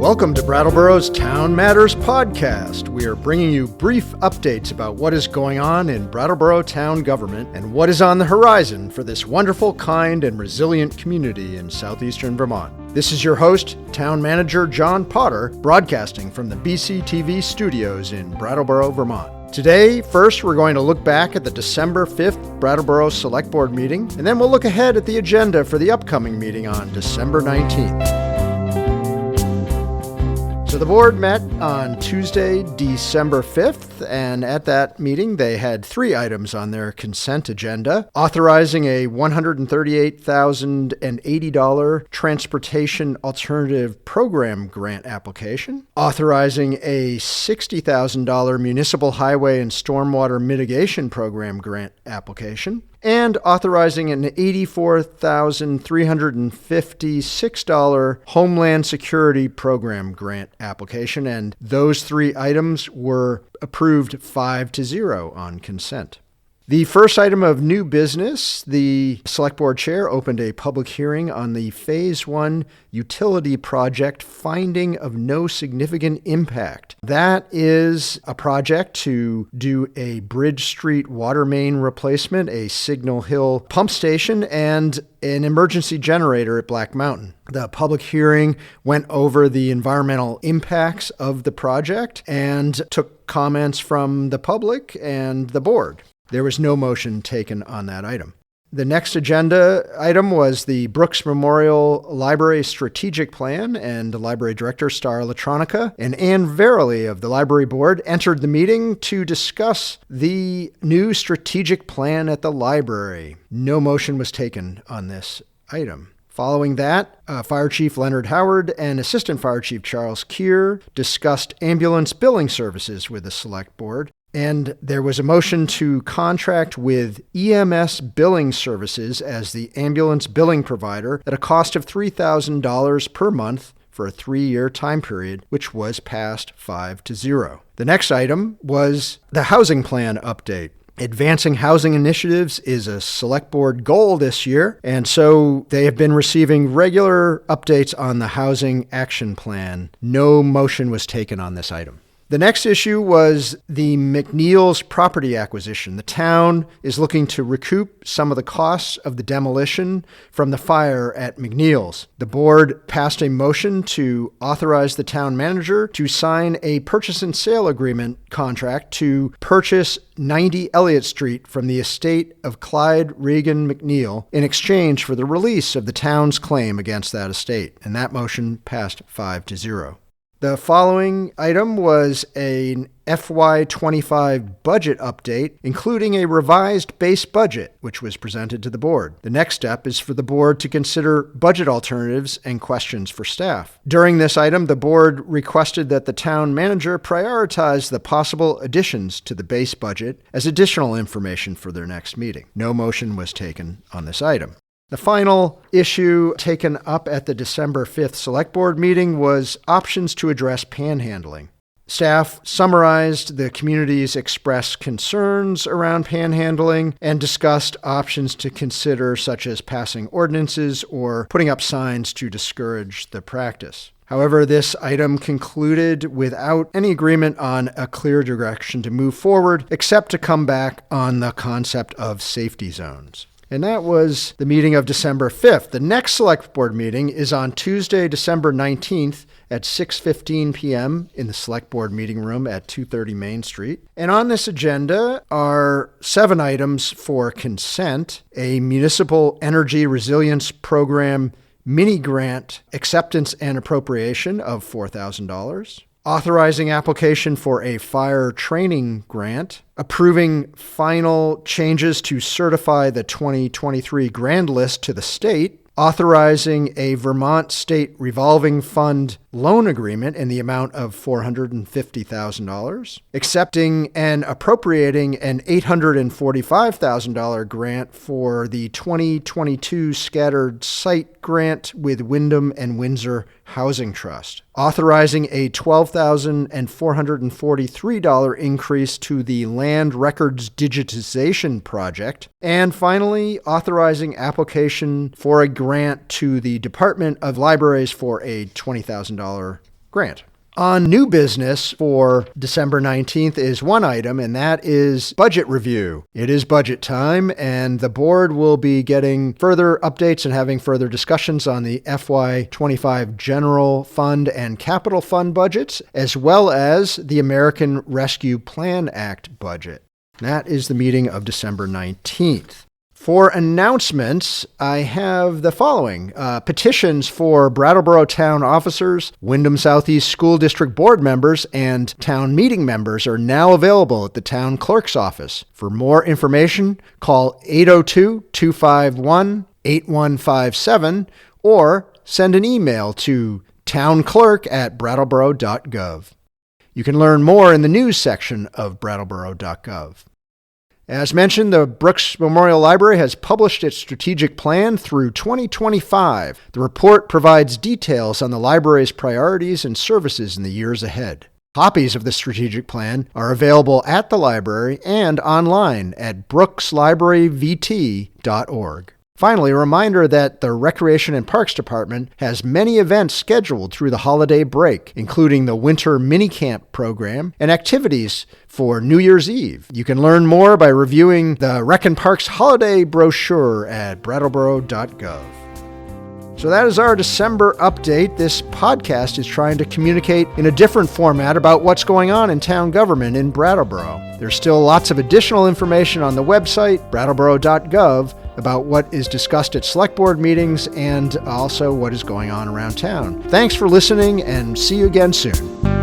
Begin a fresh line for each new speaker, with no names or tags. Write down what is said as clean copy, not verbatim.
Welcome to Brattleboro's Town Matters podcast. We are bringing you brief updates about what is going on in Brattleboro town government and what is on the horizon for this wonderful, kind, and resilient community in southeastern Vermont. This is your host, Town Manager John Potter, broadcasting from the BCTV studios in Brattleboro, Vermont. Today, first, we're going to look back at the December 5th Brattleboro Select Board meeting, and then we'll look ahead at the agenda for the upcoming meeting on December 19th. So the board met on Tuesday, December 5th, and at that meeting they had three items on their consent agenda: authorizing a $138,080 Transportation Alternative Program grant application, authorizing a $60,000 Municipal Highway and Stormwater Mitigation Program grant application, and authorizing an $84,356 Homeland Security Program grant application, and those three items were approved 5-0 on consent. The first item of new business, the Select Board Chair opened a public hearing on the Phase 1 utility project finding of no significant impact. That is a project to do a Bridge Street water main replacement, a Signal Hill pump station, and an emergency generator at Black Mountain. The public hearing went over the environmental impacts of the project and took comments from the public and the board. There was no motion taken on that item. The next agenda item was the Brooks Memorial Library Strategic Plan, and the Library Director, Star Electronica, and Ann Verily of the Library Board entered the meeting to discuss the new strategic plan at the library. No motion was taken on this item. Following that, Fire Chief Leonard Howard and Assistant Fire Chief Charles Keir discussed ambulance billing services with the Select Board. And there was a motion to contract with EMS Billing Services as the ambulance billing provider at a cost of $3,000 per month for a 3-year time period, which was passed 5-0. The next item was the housing plan update. Advancing housing initiatives is a Select Board goal this year, and so they have been receiving regular updates on the housing action plan. No motion was taken on this item. The next issue was the McNeil's property acquisition. The town is looking to recoup some of the costs of the demolition from the fire at McNeil's. The board passed a motion to authorize the town manager to sign a purchase and sale agreement contract to purchase 90 Elliott Street from the estate of Clyde Regan McNeil in exchange for the release of the town's claim against that estate. And that motion passed 5-0. The following item was an FY25 budget update, including a revised base budget, which was presented to the board. The next step is for the board to consider budget alternatives and questions for staff. During this item, the board requested that the town manager prioritize the possible additions to the base budget as additional information for their next meeting. No motion was taken on this item. The final issue taken up at the December 5th Select Board meeting was options to address panhandling. Staff summarized the community's expressed concerns around panhandling and discussed options to consider, such as passing ordinances or putting up signs to discourage the practice. However, this item concluded without any agreement on a clear direction to move forward, except to come back on the concept of safety zones. And that was the meeting of December 5th. The next Select Board meeting is on Tuesday, December 19th at 6:15 p.m. in the Select Board meeting room at 230 Main Street. And on this agenda are 7 items for consent: a Municipal Energy Resilience Program mini grant acceptance and appropriation of $4,000, authorizing application for a fire training grant, approving final changes to certify the 2023 grand list to the state, authorizing a Vermont State Revolving Fund loan agreement in the amount of $450,000, accepting and appropriating an $845,000 grant for the 2022 Scattered Site Grant with Wyndham and Windsor Housing Trust, authorizing a $12,443 increase to the Land Records Digitization Project, and finally, authorizing application for a grant to the Department of Libraries for a $20,000 grant. On new business for December 19th is one item, and that is budget review. It is budget time, and the board will be getting further updates and having further discussions on the FY25 General Fund and Capital Fund budgets, as well as the American Rescue Plan Act budget. That is the meeting of December 19th. For announcements, I have the following. Petitions for Brattleboro Town officers, Wyndham Southeast School District board members, and town meeting members are now available at the town clerk's office. For more information, call 802-251-8157 or send an email to townclerk@brattleboro.gov. You can learn more in the news section of brattleboro.gov. As mentioned, the Brooks Memorial Library has published its strategic plan through 2025. The report provides details on the library's priorities and services in the years ahead. Copies of the strategic plan are available at the library and online at brookslibraryvt.org. Finally, a reminder that the Recreation and Parks Department has many events scheduled through the holiday break, including the Winter Minicamp program and activities for New Year's Eve. You can learn more by reviewing the Rec and Parks holiday brochure at brattleboro.gov. So that is our December update. This podcast is trying to communicate in a different format about what's going on in town government in Brattleboro. There's still lots of additional information on the website, brattleboro.gov, about what is discussed at select board meetings and also what is going on around town. Thanks for listening, and see you again soon.